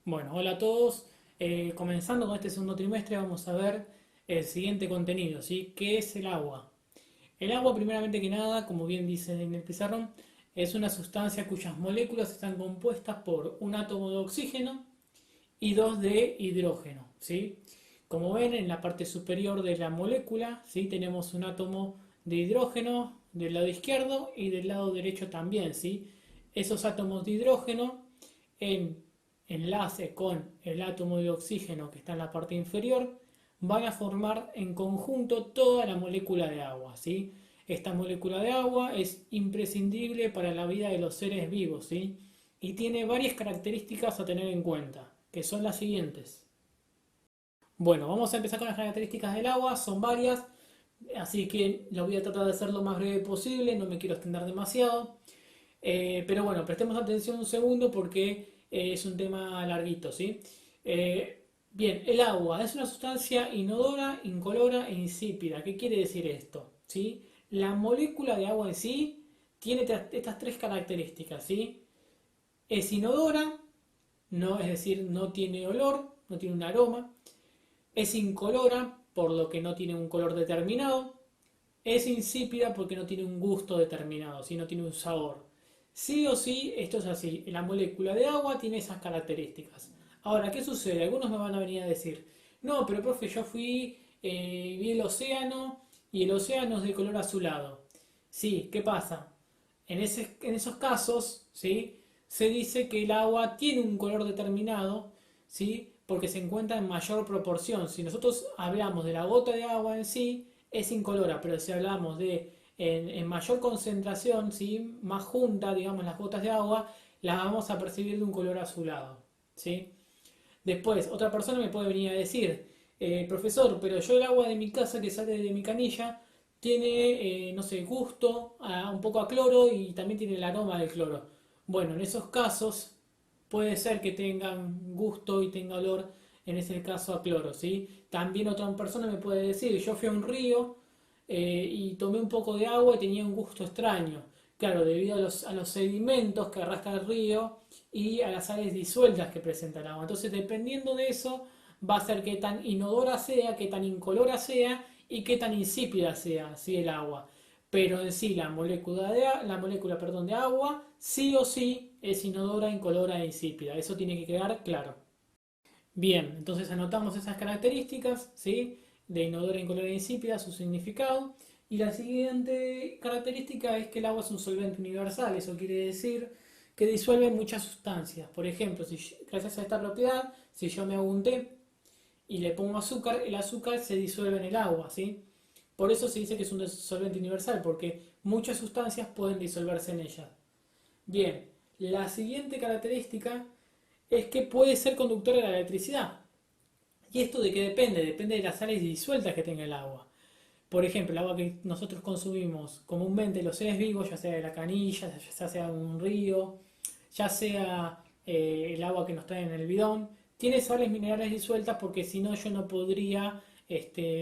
Bueno, hola a todos. Comenzando con este segundo trimestre vamos a ver el siguiente contenido, ¿sí? ¿Qué es el agua? El agua, primeramente que nada, como bien dice en el pizarrón, es una sustancia cuyas moléculas están compuestas por un átomo de oxígeno y dos de hidrógeno, ¿sí? Como ven, en la parte superior de la molécula, ¿sí? Tenemos un átomo de hidrógeno del lado izquierdo y del lado derecho también, ¿sí? Esos átomos de hidrógeno en enlace con el átomo de oxígeno que está en la parte inferior van a formar en conjunto toda la molécula de agua, ¿sí? Esta molécula de agua es imprescindible para la vida de los seres vivos, ¿sí? Y tiene varias características a tener en cuenta, que son las siguientes. Bueno, vamos a empezar con las características del agua, son varias, así que lo voy a tratar de hacer lo más breve posible, no me quiero extender demasiado. Pero bueno, prestemos atención un segundo porque es un tema larguito, ¿sí? Bien, el agua es una sustancia inodora, incolora e insípida. ¿Qué quiere decir esto? ¿Sí? La molécula de agua en sí tiene estas tres características, ¿sí? Es inodora, no, es decir, no tiene olor, no tiene un aroma. Es incolora, por lo que no tiene un color determinado. Es insípida porque no tiene un gusto determinado, ¿sí? No tiene un sabor. Sí o sí, esto es así. La molécula de agua tiene esas características. Ahora, ¿qué sucede? Algunos me van a venir a decir, no, pero profe, yo fui, vi el océano y el océano es de color azulado. Sí, ¿qué pasa? En esos casos, ¿sí? Se dice que el agua tiene un color determinado, ¿sí? Porque se encuentra en mayor proporción. Si nosotros hablamos de la gota de agua en sí, es incolora, pero si hablamos de en mayor concentración, ¿sí? Más junta, digamos, las gotas de agua, las vamos a percibir de un color azulado, ¿sí? Después, otra persona me puede venir a decir, profesor, pero yo el agua de mi casa que sale de mi canilla tiene, no sé, gusto un poco a cloro y también tiene el aroma del cloro. Bueno, en esos casos puede ser que tengan gusto y tenga olor, en ese caso a cloro, ¿sí? También otra persona me puede decir, yo fui a un río y tomé un poco de agua y tenía un gusto extraño. Claro, debido a los sedimentos que arrastra el río y a las sales disueltas que presenta el agua. Entonces, dependiendo de eso, va a ser qué tan inodora sea, qué tan incolora sea y qué tan insípida sea, ¿sí? El agua. Pero en sí, la molécula, perdón, de agua, sí o sí es inodora, incolora e insípida. Eso tiene que quedar claro. Bien, entonces anotamos esas características, ¿sí? De inodora, incolora e insípida, su significado. Y la siguiente característica es que el agua es un solvente universal. Eso quiere decir que disuelve muchas sustancias. Por ejemplo, gracias a esta propiedad, si yo me hago un té y le pongo azúcar, el azúcar se disuelve en el agua, ¿sí? Por eso se dice que es un solvente universal, porque muchas sustancias pueden disolverse en ella. Bien, la siguiente característica es que puede ser conductor de la electricidad. ¿Y esto de qué depende? Depende de las sales disueltas que tenga el agua. Por ejemplo, el agua que nosotros consumimos comúnmente los seres vivos, ya sea de la canilla, ya sea de un río, ya sea el agua que nos traen en el bidón, tiene sales minerales disueltas porque si no yo no podría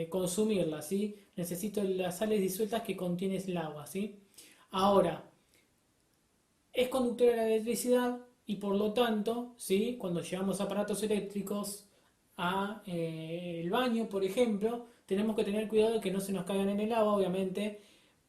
consumirla, ¿sí? Necesito las sales disueltas que contiene el agua, ¿sí? Ahora, es conductora de la electricidad y por lo tanto, ¿sí? Cuando llevamos aparatos eléctricos a el baño, por ejemplo, tenemos que tener cuidado de que no se nos caigan en el agua, obviamente,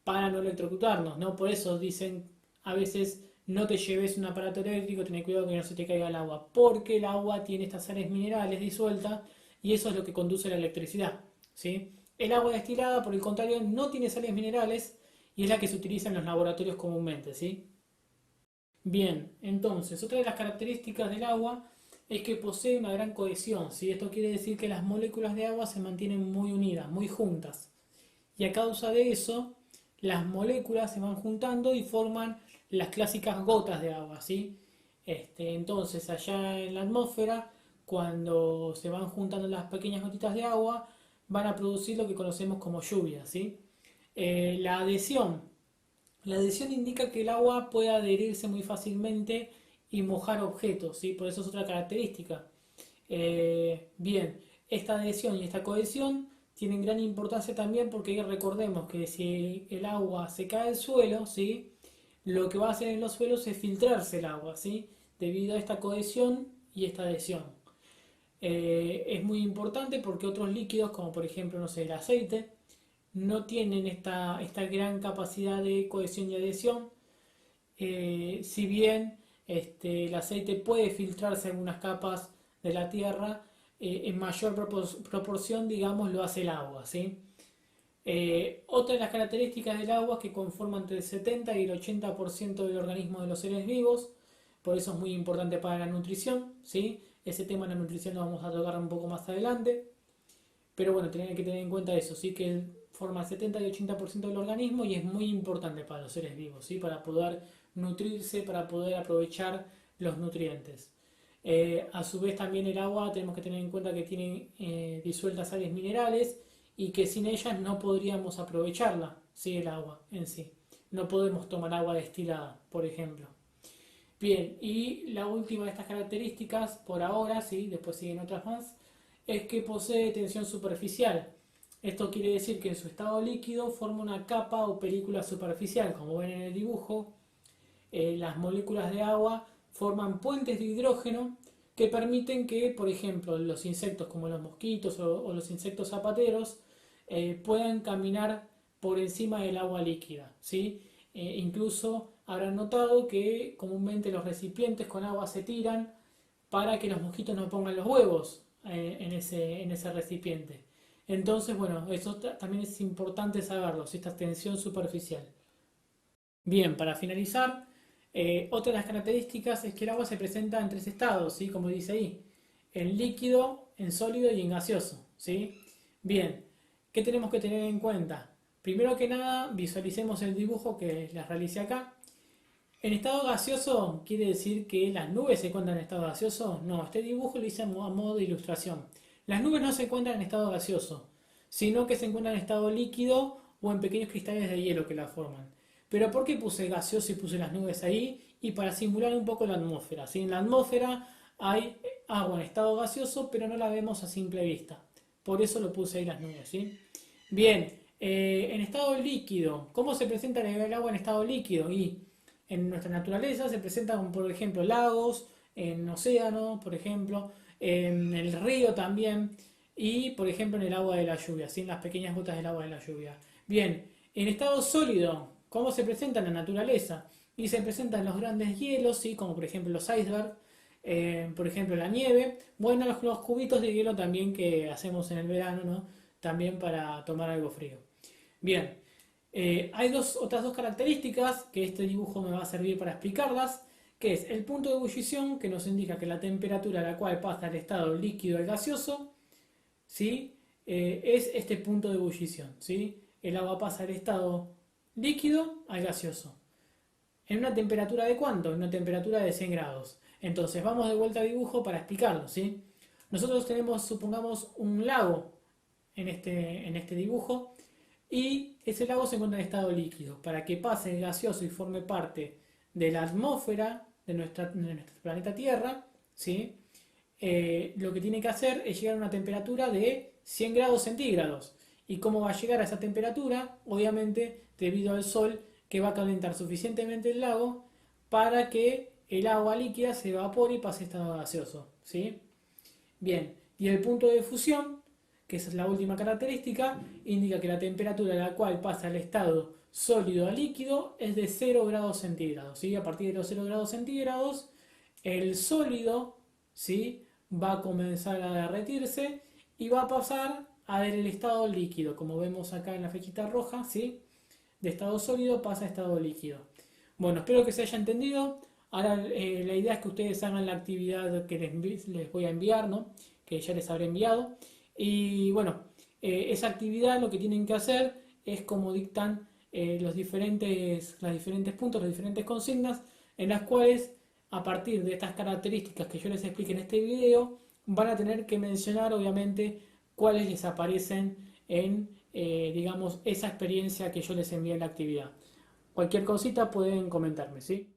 para no electrocutarnos, ¿no? Por eso dicen a veces no te lleves un aparato eléctrico, ten cuidado que no se te caiga el agua, porque el agua tiene estas sales minerales disueltas y eso es lo que conduce a la electricidad, ¿sí? El agua destilada, por el contrario, no tiene sales minerales y es la que se utiliza en los laboratorios comúnmente, ¿sí? Bien, entonces, otra de las características del agua es que posee una gran cohesión, ¿sí? Esto quiere decir que las moléculas de agua se mantienen muy unidas, muy juntas. Y a causa de eso, las moléculas se van juntando y forman las clásicas gotas de agua, ¿sí? Entonces, allá en la atmósfera, cuando se van juntando las pequeñas gotitas de agua, van a producir lo que conocemos como lluvia, ¿sí? La adhesión. La adhesión indica que el agua puede adherirse muy fácilmente y mojar objetos, ¿sí? Por eso es otra característica. Bien, esta adhesión y esta cohesión tienen gran importancia también porque recordemos que si el agua se cae al suelo, ¿sí? Lo que va a hacer en los suelos es filtrarse el agua, ¿sí? Debido a esta cohesión y esta adhesión. Es muy importante porque otros líquidos, como por ejemplo, no sé, el aceite, no tienen esta gran capacidad de cohesión y adhesión. Si bien el aceite puede filtrarse algunas capas de la tierra, en mayor proporción, digamos, lo hace el agua, ¿sí? Otra de las características del agua es que conforma entre el 70 y el 80% del organismo de los seres vivos, por eso es muy importante para la nutrición, ¿sí? Ese tema de la nutrición lo vamos a tocar un poco más adelante, pero bueno, tienen que tener en cuenta eso, ¿sí? Que forma el 70 y 80% del organismo y es muy importante para los seres vivos, ¿sí? Para poder nutrirse, para poder aprovechar los nutrientes. A su vez también el agua tenemos que tener en cuenta que tiene disueltas sales minerales y que sin ellas no podríamos aprovecharla, ¿sí? El agua en sí. No podemos tomar agua destilada, por ejemplo. Bien, y la última de estas características, por ahora, ¿sí? Después siguen otras más, es que posee tensión superficial. Esto quiere decir que en su estado líquido forma una capa o película superficial, como ven en el dibujo. Las moléculas de agua forman puentes de hidrógeno que permiten que, por ejemplo, los insectos como los mosquitos o los insectos zapateros puedan caminar por encima del agua líquida, ¿sí? Incluso habrán notado que comúnmente los recipientes con agua se tiran para que los mosquitos no pongan los huevos en ese recipiente. Entonces, bueno, eso también es importante saberlo, ¿sí? Esta tensión superficial. Bien, para finalizar, otra de las características es que el agua se presenta en tres estados, ¿sí? Como dice ahí, en líquido, en sólido y en gaseoso, ¿sí? Bien, ¿qué tenemos que tener en cuenta? Primero que nada, visualicemos el dibujo que les realicé acá. En estado gaseoso quiere decir que las nubes se encuentran en estado gaseoso. No, este dibujo lo hice a modo de ilustración. Las nubes no se encuentran en estado gaseoso, sino que se encuentran en estado líquido o en pequeños cristales de hielo que la forman. Pero ¿por qué puse gaseoso y puse las nubes ahí? Y para simular un poco la atmósfera. ¿Sí? En la atmósfera hay agua en estado gaseoso, pero no la vemos a simple vista. Por eso lo puse ahí las nubes. ¿Sí? Bien, en estado líquido, ¿cómo se presenta el agua en estado líquido? Y en nuestra naturaleza se presentan, por ejemplo, lagos, en océanos, por ejemplo, en el río también, y por ejemplo en el agua de la lluvia, ¿sí? En las pequeñas gotas del agua de la lluvia. Bien, en estado sólido, ¿cómo se presenta en la naturaleza? Y se presentan los grandes hielos, ¿sí? Como por ejemplo los icebergs, por ejemplo la nieve, bueno, los cubitos de hielo también que hacemos en el verano, ¿no? También para tomar algo frío. Bien, hay otras dos características que este dibujo me va a servir para explicarlas, que es el punto de ebullición, que nos indica que la temperatura a la cual pasa el estado líquido al gaseoso, ¿sí? Es este punto de ebullición, ¿sí? El agua pasa del estado líquido al gaseoso. ¿En una temperatura de cuánto? En una temperatura de 100 grados. Entonces vamos de vuelta al dibujo para explicarlo, ¿sí? Nosotros tenemos, supongamos, un lago en este dibujo y ese lago se encuentra en estado líquido. Para que pase el gaseoso y forme parte de la atmósfera de nuestro planeta Tierra, ¿sí? Lo que tiene que hacer es llegar a una temperatura de 100 grados centígrados. ¿Y cómo va a llegar a esa temperatura? Obviamente debido al sol que va a calentar suficientemente el lago para que el agua líquida se evapore y pase a estado gaseoso, ¿sí? Bien, y el punto de fusión, que esa es la última característica, indica que la temperatura a la cual pasa el estado sólido a líquido es de 0 grados centígrados, ¿sí? A partir de los 0 grados centígrados, el sólido, ¿sí? Va a comenzar a derretirse y va a pasar a ver el estado líquido, como vemos acá en la flechita roja, ¿sí? De estado sólido pasa a estado líquido. Bueno, espero que se haya entendido. Ahora la idea es que ustedes hagan la actividad que les voy a enviar, ¿no? Que ya les habré enviado. Y bueno, esa actividad lo que tienen que hacer es como dictan los diferentes puntos, las diferentes consignas, en las cuales a partir de estas características que yo les explique en este video, van a tener que mencionar obviamente cuáles les aparecen en, digamos, esa experiencia que yo les envié en la actividad. Cualquier cosita pueden comentarme, ¿sí?